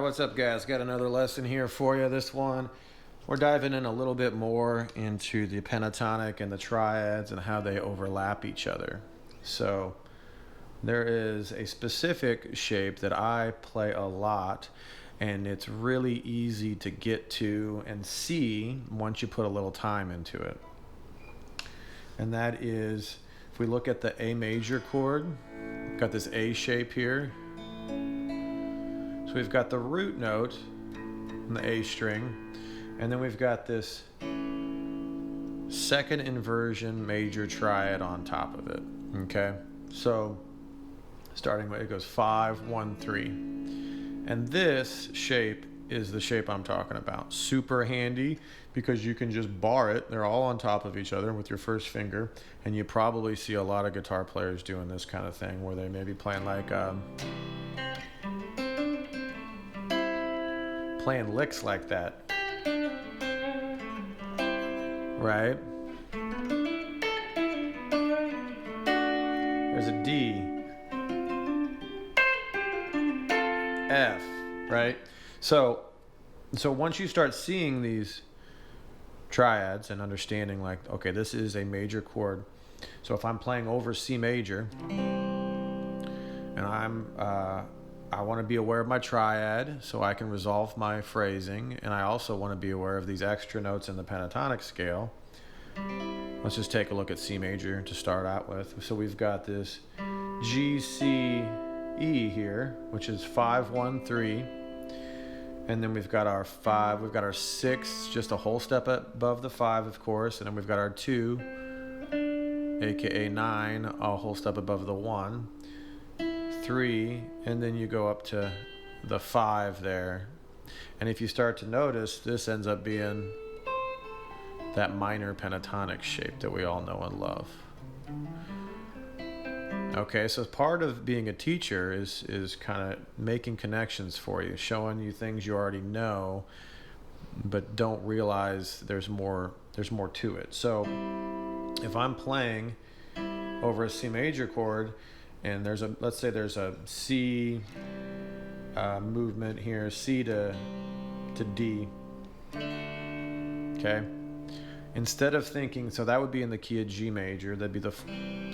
what's up guys? Got another lesson here for you. This one, we're diving in a little bit more into the pentatonic and the triads and how they overlap each other. So there is a specific shape that I play a lot, and it's really easy to get to and see once you put a little time into it. And that is, if we look at the A major chord, we've got this A shape here. So we've got the root note in the A string, and then we've got this second inversion major triad on top of it. Okay, so starting with, it goes 5, 1, 3, and this shape is the shape I'm talking about. Super handy because you can just bar it. They're all on top of each other with your first finger, and you probably see a lot of guitar players doing this kind of thing where they may be playing like playing licks like that, right? There's a D, F, right? So once you start seeing these triads and understanding, like, okay, this is a major chord. So if I'm playing over C major and I want to be aware of my triad so I can resolve my phrasing, and I also want to be aware of these extra notes in the pentatonic scale. Let's just take a look at C major to start out with. So we've got this G, C, E here, which is 5, 1, 3. And then we've got our 5, we've got our 6, just a whole step above the 5, of course. And then we've got our 2, aka 9, a whole step above the 1. 3, and then you go up to the 5 there. And if you start to notice, this ends up being that minor pentatonic shape that we all know and love. Okay, so part of being a teacher is kind of making connections for you, showing you things you already know, but don't realize there's more to it. So if I'm playing over a C major chord, and let's say there's a C movement here, C to D, okay? Instead of thinking, so that would be in the key of G major, that'd be the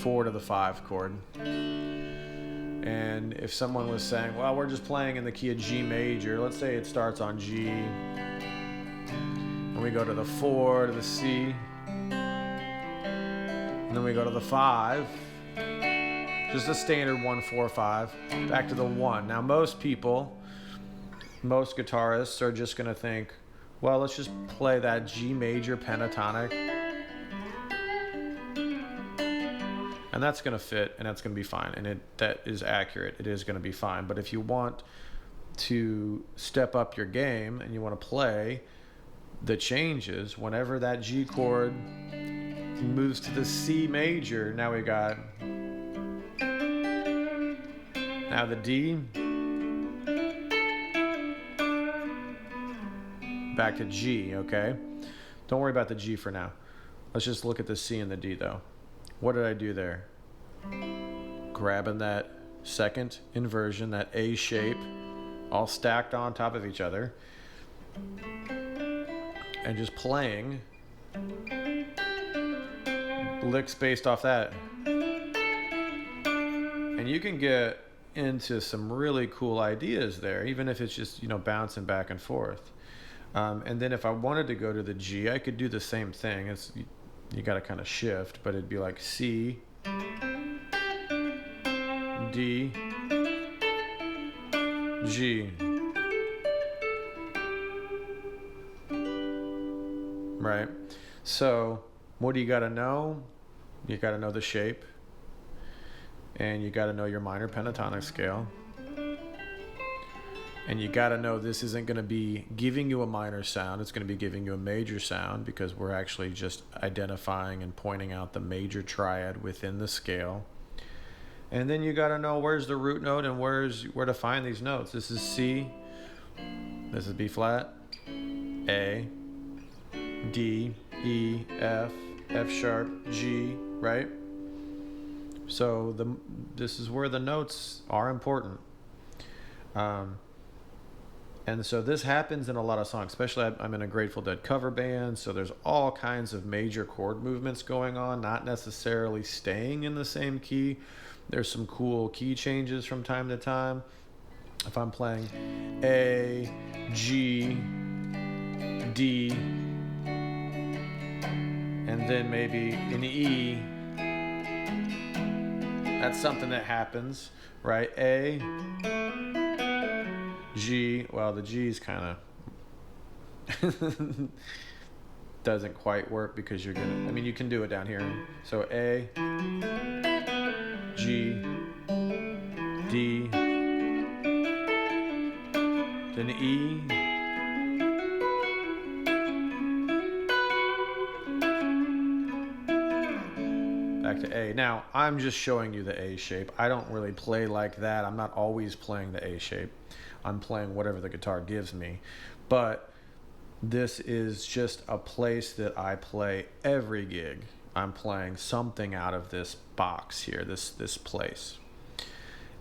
4 to the 5 chord. And if someone was saying, well, we're just playing in the key of G major, let's say it starts on G, and we go to the 4 to the C, and then we go to the 5, just a standard 1, 4, 5, back to the 1. Now most guitarists are just gonna think, well, let's just play that G major pentatonic, and that's gonna fit, and that's gonna be fine, and that is accurate. It is gonna be fine. But if you want to step up your game and you want to play the changes, whenever that G chord moves to the C major, now we got the D, back to G, okay? Don't worry about the G for now. Let's just look at the C and the D though. What did I do there? Grabbing that second inversion, that A shape, all stacked on top of each other, and just playing licks based off that. And you can get into some really cool ideas there, even if it's just, bouncing back and forth. And then if I wanted to go to the G, I could do the same thing. You got to kind of shift, but it'd be like C, D, G. Right? So what do you got to know? You got to know the shape, and you got to know your minor pentatonic scale. And you got to know this isn't going to be giving you a minor sound. It's going to be giving you a major sound, because we're actually just identifying and pointing out the major triad within the scale. And then you got to know where's the root note and where to find these notes. This is C. This is B flat, A, D, E, F, F sharp, G, right? So this is where the notes are important. And so this happens in a lot of songs, especially I'm in a Grateful Dead cover band, so there's all kinds of major chord movements going on, not necessarily staying in the same key. There's some cool key changes from time to time. If I'm playing A, G, D, and then maybe an E, that's something that happens, right? A, G, well, the G is kind of doesn't quite work because you're gonna, I mean, you can do it down here. So A, G, D, then E, back to A. Now, I'm just showing you the A shape. I don't really play like that. I'm not always playing the A shape. I'm playing whatever the guitar gives me. But this is just a place that I play every gig. I'm playing something out of this box here, this place.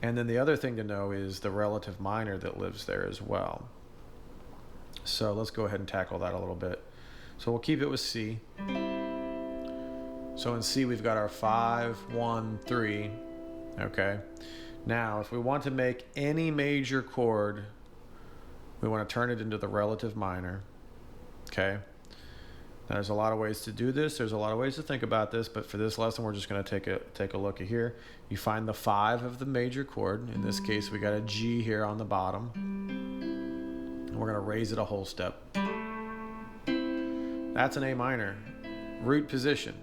And then the other thing to know is the relative minor that lives there as well. So let's go ahead and tackle that a little bit. So we'll keep it with C. So in C, we've got our 5, 1, 3, okay? Now, if we want to make any major chord, we want to turn it into the relative minor, okay? Now, there's a lot of ways to do this. There's a lot of ways to think about this, but for this lesson, we're just going to take a look at here. You find the 5 of the major chord. In this case, we got a G here on the bottom. And we're going to raise it a whole step. That's an A minor. Root position.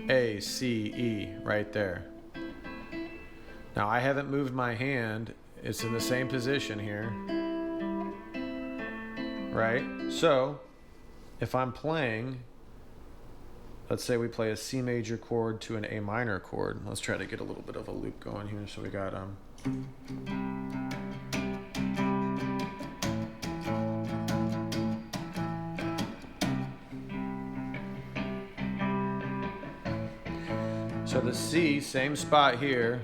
A, C, E, right there. Now, I haven't moved my hand. It's in the same position here. Right? So, if I'm playing, let's say we play a C major chord to an A minor chord. Let's try to get a little bit of a loop going here. So we got so the C, same spot here,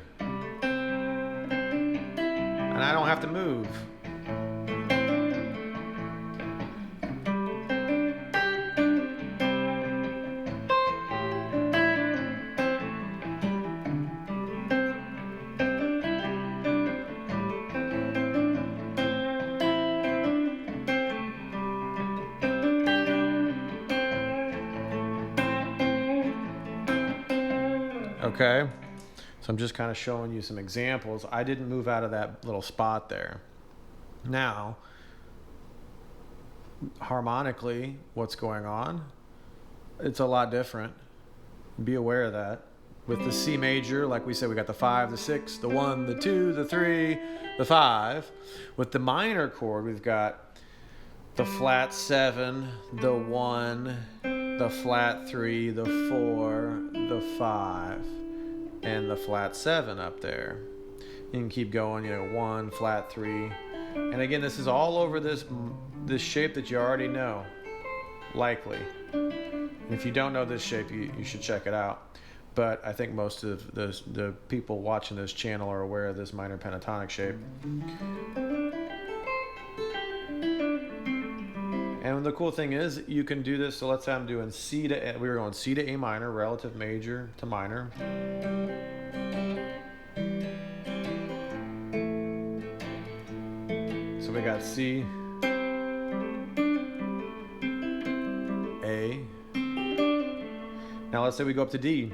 and I don't have to move. Okay, so I'm just kind of showing you some examples. I didn't move out of that little spot there. Now, harmonically, what's going on? It's a lot different. Be aware of that. With the C major, like we said, we got the 5, the 6, the 1, the 2, the 3, the 5. With the minor chord, we've got the flat 7, the 1, the flat 3, the 4, the 5, and the flat 7 up there. You can keep going, 1, flat 3. And again, this is all over this shape that you already know, likely. And if you don't know this shape, you should check it out. But I think most of the people watching this channel are aware of this minor pentatonic shape. And the cool thing is, you can do this. So let's say I'm doing C to A. We were going C to A minor, relative major to minor. So we got C, A. Now let's say we go up to D.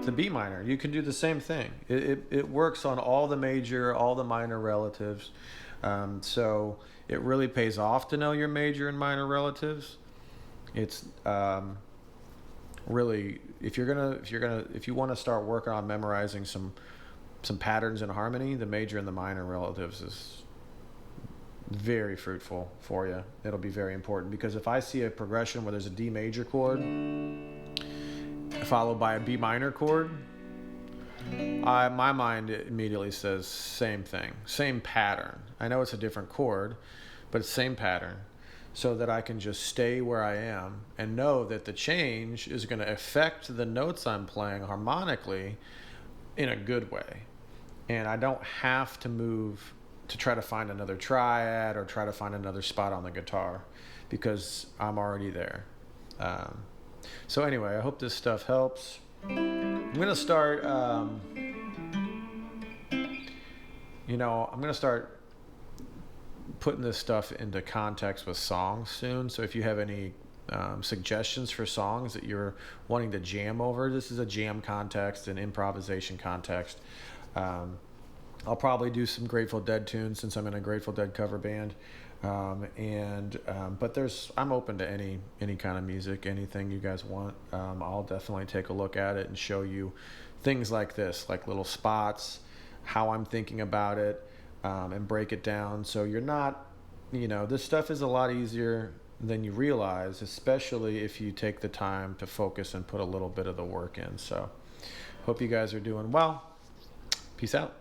To B minor, you can do the same thing. It works on all the major, all the minor relatives. So it really pays off to know your major and minor relatives. It's really, if you want to start working on memorizing some patterns in harmony, the major and the minor relatives is very fruitful for you. It'll be very important, because if I see a progression where there's a D major chord followed by a B minor chord, my mind immediately says same thing, same pattern. I know it's a different chord, but it's same pattern, so that I can just stay where I am and know that the change is going to affect the notes I'm playing harmonically in a good way. And I don't have to move to try to find another triad or try to find another spot on the guitar because I'm already there. So anyway, I hope this stuff helps. I'm going to start, I'm going to start putting this stuff into context with songs soon. So if you have any suggestions for songs that you're wanting to jam over, this is a jam context, an improvisation context. I'll probably do some Grateful Dead tunes since I'm in a Grateful Dead cover band. But I'm open to any kind of music, anything you guys want. I'll definitely take a look at it and show you things like this, like little spots, how I'm thinking about it, and break it down. So you're not, this stuff is a lot easier than you realize, especially if you take the time to focus and put a little bit of the work in. So hope you guys are doing well. Peace out.